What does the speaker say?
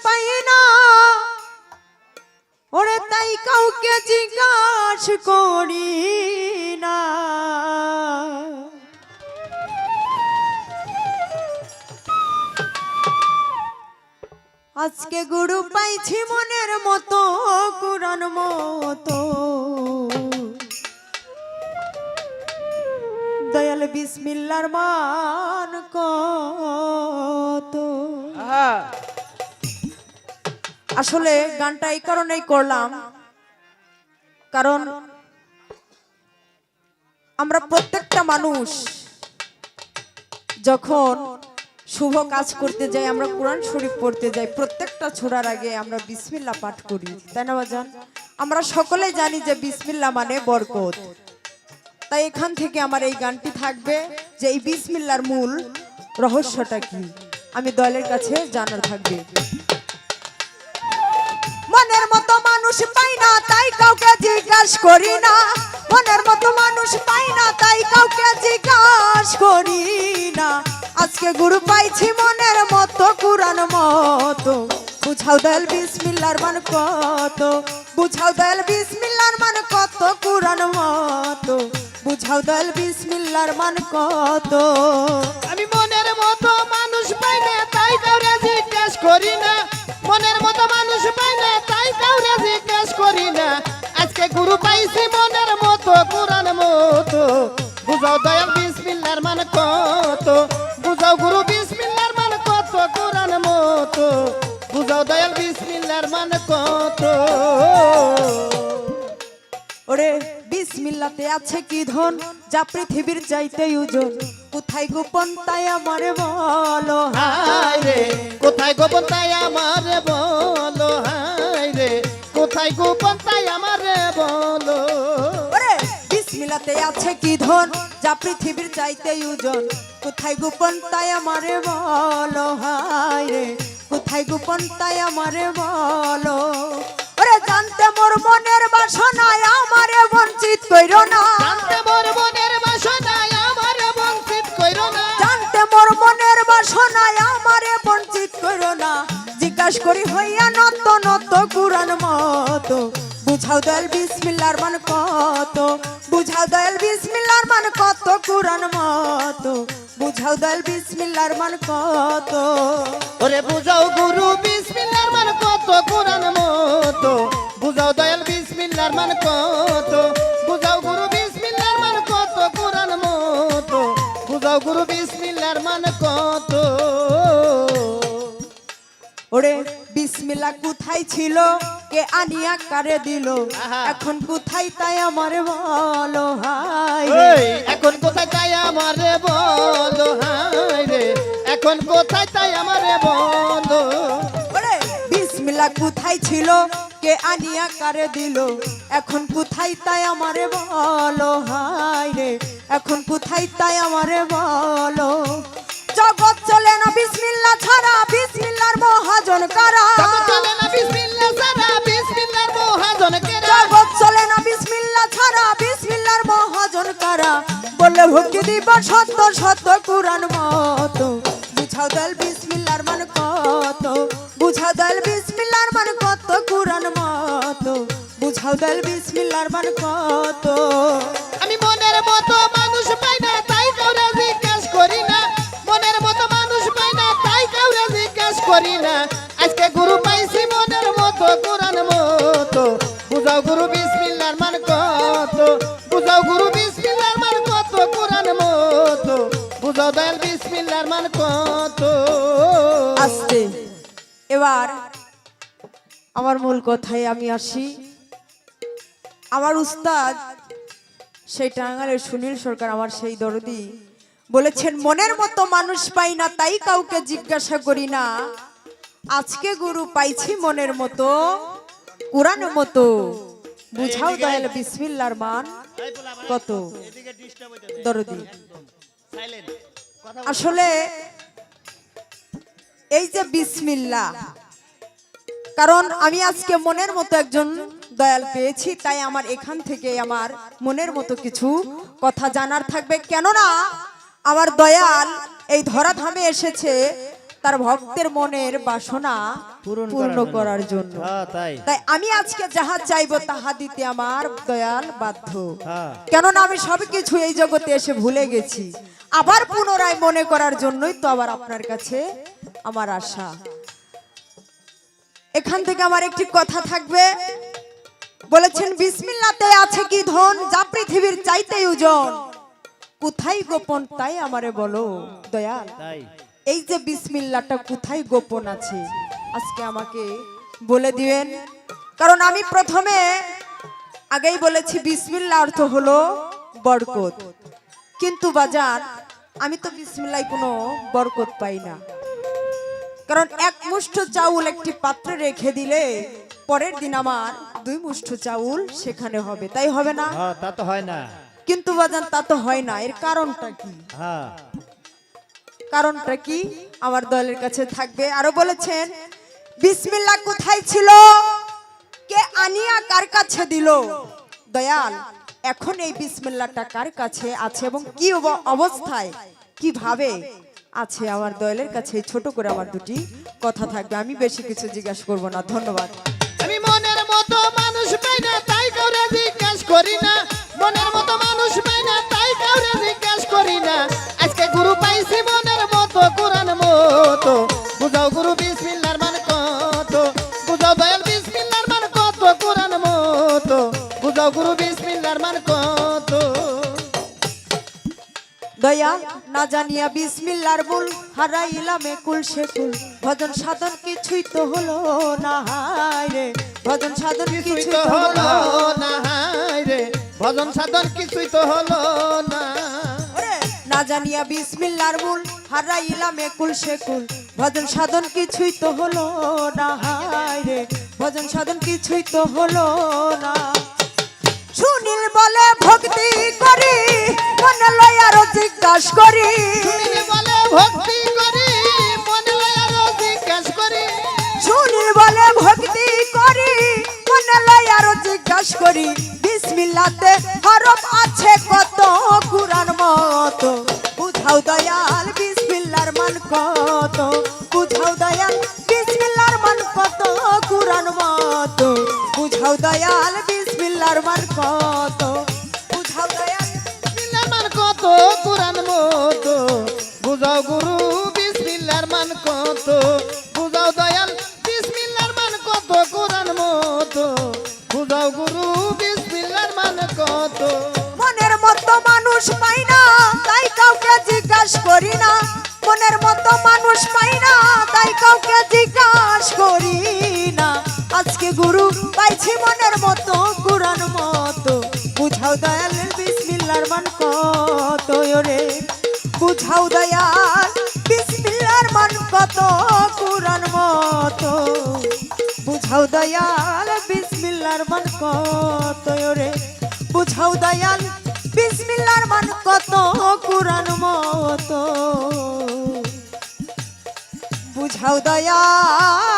পাই না, ওরে তাই কাউকে জিজ্ঞাসা করি না। আজকে গুরু পাইছি মনের মতো, কুরআন মতো। দয়াল বিসমিল্লাহর মান কত। আসলে গানটা এই কারণেই করলাম, কারণ আমরা প্রত্যেকটা মানুষ যখন শুভ কাজ করতে যাই, আমরা কোরআন শরীফ পড়তে যাই, প্রত্যেকটা ছোড়ার আগে আমরা বিসমিল্লাহ পাঠ করি, তাই না বাজান? আমরা সকলে জানি যে বিসমিল্লাহ মানে বরকত। তাই এখান থেকে আমার এই গানটি থাকবে যে এই বিসমিল্লাহর মূল রহস্যটা কি আমি দয়ালের কাছে জানার থাকবে। মনের মতো মানুষ পাই না, তাই কাউকে জিজ্ঞাসা করি না। মনের মতো মানুষ পাই না, তাই কাউকে জিজ্ঞাসা করি না। আজকে গুরু পাইছি মনের মতো, কুরআন মতো। বুঝাও দয়াল বিসমিল্লাহর মান কত, বুঝাও দয়াল বিসমিল্লাহর মান কত, কুরআন মতো। বুঝাও দয়াল বিসমিল্লাহর মান কত। আমি মনের মতো মানুষ পাই না, তাই কাউরে জিজ্ঞেস করি না। মনের মতো মানুষ পাই না, তাই কাউরে জিজ্ঞেস করি না। আজকে গুরু পাইছি মনের মতো, কুরআন মতো। বুঝাও দয়াল বিসমিল্লাহর মান কত, বুঝাও গুরু বিসমিল্লাহর মান কত, কুরআন মতো। বুঝাও দয়াল বিসমিল্লাহর মান কত। ওরে বিসমিল্লাতে আছে কি ধন, যা পৃথিবীর চাইতে ওজন। কোথায় গোপন তাই আমারে বলো, হায় রে কোথায় গোপন তাই আমারে বলো, হায় রে কোথায় গোপন তাই আমারে বলো। ওরে বিসমিল্লাতে আছে কি ধন, যা পৃথিবীর চাইতে ওজন। কোথায় গোপন তাই আমারে বলো, হায় রে কোথায় গোপন তাই আমারে বলো। ওরে জানতে মোর মনের বাসনায় আমারে বঞ্চিত কইরো না। জানতে মোর মনের বাসনায় আমারে বঞ্চিত কইরো না। জানতে মোর মনের বাসনায় আমারে বঞ্চিত কইরো না। জিজ্ঞাসা করি হইয়া নত নত, কুরআন মতো। বুঝাও দয়াল বিসমিল্লাহর মান কত, বুঝাও দয়াল বিসমিল্লাহর মান কত, কুরআন মতো। বুঝাও দয়াল বিসমিল্লাহর মান কত। ওরে বুঝাও গুরু বিসমিল্লাহর মান কত, কুরআন মতো। বুঝাও দয়াল বিসমিল্লাহর মান কত, বুঝাও গুরু বিসমিল্লাহর মান কত, কুরআন মতো। বুঝাও গুরু বিসমিল্লাহর মান কত। ওরে বিসমিল্লাহ কোথায় ছিল, কে আনিয়া কারে দিল। এখন কোথায় তাই আমারে বলো, হায় রে। ওই এখন কোথায় তাই আমারে বলো, হায় রে এখন কোথায় তাই আমারে বলো। ওরে বিসমিল্লাহ কোথায় ছিল, কে আনিয়া কারে দিল। এখন কোথায় তাই আমারে বলো, হায় রে এখন কোথায় তাই আমারে বলো। জগৎ চলে না বিসমিল্লাহ ছাড়া, বিসমিল্লাহর মহাজন কারা। জগৎ চলে না বিসমিল্লাহ ছাড়া, বিসমিল্লাহর মহাজন কারা। জগৎ চলে না বিসমিল্লাহ ছাড়া, বিসমিল্লাহর মহাজন কারা। বললে ভক্তি দিব সত্য সত্য, কুরআন মতো। বুঝাও দয়াল বিসমিল্লাহর মান কত, বুঝাও দয়াল বিসমিল্লাহর মান কত, কুরআন মতো। বুঝাও দয়াল বিসমিল্লাহর মান কত। আমি মনের মতো মানুষ পাই না, তাই কাউরে জিজ্ঞেস করি না। মনের মতো মানুষ পাই না, তাই কাউরে জিজ্ঞেস করি না। আজকে গুরু পাইছি মনের মতো, কুরআন মতো। বুঝাও গুরু বিসমিল্লাহর মান কত, বুঝাও গুরু বিসমিল্লাহর মান কত, কুরআন মতো। বুঝাও দয়াল বিসমিল্লাহর মান কত। আস্তে এবার আমার মূল কথায় আমি আসি। আমার উস্তাদ সেই টাঙ্গাইলের সুনীল সরকার, আমার সেই দরদি, বলেছেন মনের মতো মানুষ পাই না, তাই কাউকে জিজ্ঞাসা করি না। আজকে গুরু পাইছি মনের মতো, কুরআন মতো। বুঝাও দয়াল বিসমিল্লাহর মান কত। দরদি আসলে এই যে বিসমিল্লাহ, কারণ আমি আজকে মনের মতো একজন দয়াল পেয়েছি, তাই আমার এখান থেকে আমার মনের মতো কিছু কথা জানার থাকবে। কেননা আমার দয়াল এই ধরাধামে এসেছে, তার ভক্তের মনের বাসনা পূর্ণ করার জন্য। তাই তাই আমি আজকে যাহা চাইবো তাহা দিতে আমার দয়াল বাধ্য। হ্যাঁ। কেননা আমি সবকিছু এই জগতে এসে ভুলে গেছি, আবার পুনরায় মনে করার জন্যই তো আবার আপনার কাছে আমার আশা। এখান থেকে আমার একটি কথা থাকবে, বলেছেন বিসমিল্লাতে আছে কি ধন, যা পৃথিবীর চাইতে ওজন, কোথায় গোপন তাই আমারে বলো দয়াল। তাই এই যে বিসমিল্লাটা কোথায় গোপন আছে আজকে আমাকে বলে দিবেন। কারণ আমি প্রথমে আগেই বলেছি বিসমিল্লা অর্থ হলো বরকত, কিন্তু বাজার আমি তো বিসমিল্লায় কোনো বরকত পাই না। কারণ এক মুষ্ঠ চাউল একটি পাত্রে রেখে দিলে পরের দিন আমার 2 মুষ্ঠ চাউল সেখানে হবে, তাই হবে না? হ্যাঁ, তা তো হয় না। কিন্তু বাজান তা তো হয় না, এর কারণটা কি? হ্যাঁ, কারণটা কি আমার দলের কাছে থাকবে। আরো বলেছেন বিসমিল্লাহ কোথায় ছিল, কে আনিয়া কার কাছে দিল দয়াল। এখন এই বিসমিল্লাহটা কার কাছে আছে এবং কি অবস্থায় কিভাবে আছে আমার দয়ালের কাছে, ছোট করে আমার দুটি কথা থাকবে, আমি বেশি কিছু জিজ্ঞাসা করব না। ধন্যবাদ। আমি মনের মতো মানুষ পাই না তাই কাউরে জিজ্ঞেস করি না, মনের মতো মানুষ পাই না তাই কাউরে জিজ্ঞেস করি না। আজকে গুরু পাইছি মনের মতো কোরআন মতো, বুঝাও গুরু বিসমিল্লাহর মান কত, বুঝাও দয়াল বিসমিল্লাহর মান কত, কোরআন মতো বুঝাও গুরু বিসমিল্লাহর মান কত। দয়া না জানিয়া বিসমিল্লাহর ভুল হারাইলাম একুল সেকুল, ভজন সাধন কিছুই তো হলো না হায় রে, ভজন সাধন কিছুই তো হলো না হায় রে, ভজন সাধন কিছুই তো হলো না। না জানিয়া বিসমিল্লাহর ভুল হারাইলাম একুল সেকুল, ভজন সাধন কিছুই তো হলো না হায় রে, ভজন সাধন কিছুই তো হলো না। সুনীল বলে ভক্তি করি, মনে লয় আরো জিজ্ঞাসা করি, সুনীল বলে ভক্তি করি, মনে লয় আরো জিজ্ঞাসা করি, সুনীল বলে ভক্তি করি, মনে লয় আরো জিজ্ঞাসা করি। বিসমিল্লাতে হরফ আছে কত, কুরআন মতো বুঝাও দয়াল বিসমিল্লাহর মান কত, বুঝাও দয়াল বিসমিল্লাহর মান কত, কুরআন মতো বুঝাও দয়াল বিসমিল্লাহর মান কত, বুঝাও দয়াল বিসমিল্লাহর মান কত, কোরআন মতো বুঝাও গুরু বিসমিল্লাহর মান কত, বুঝাও দয়াল বিসমিল্লাহর মান কত, কোরআন মতো বুঝাও গুরু বিসমিল্লাহর মান কত। মনের মতো মানুষ পাই না তাই কাউকে জিজ্ঞাসা করি না, মনের মতো মানুষ পাই না তাই কাউকে জিজ্ঞাসা করি না। আজকে গুরু পাইছি মনের মতো, কুরআন মতো বুঝাও দয়াল বিসমিল্লাহর মান কত রে, বুঝাও দয়াল বিসমিল্লাহর মান কত, কুরআন মতো বুঝাও দয়াল বিসমিল্লাহর মান কত রে, বুঝাও দয়াল বিসমিল্লাহর মান কত, কুরআন মতো বুঝাও দয়াল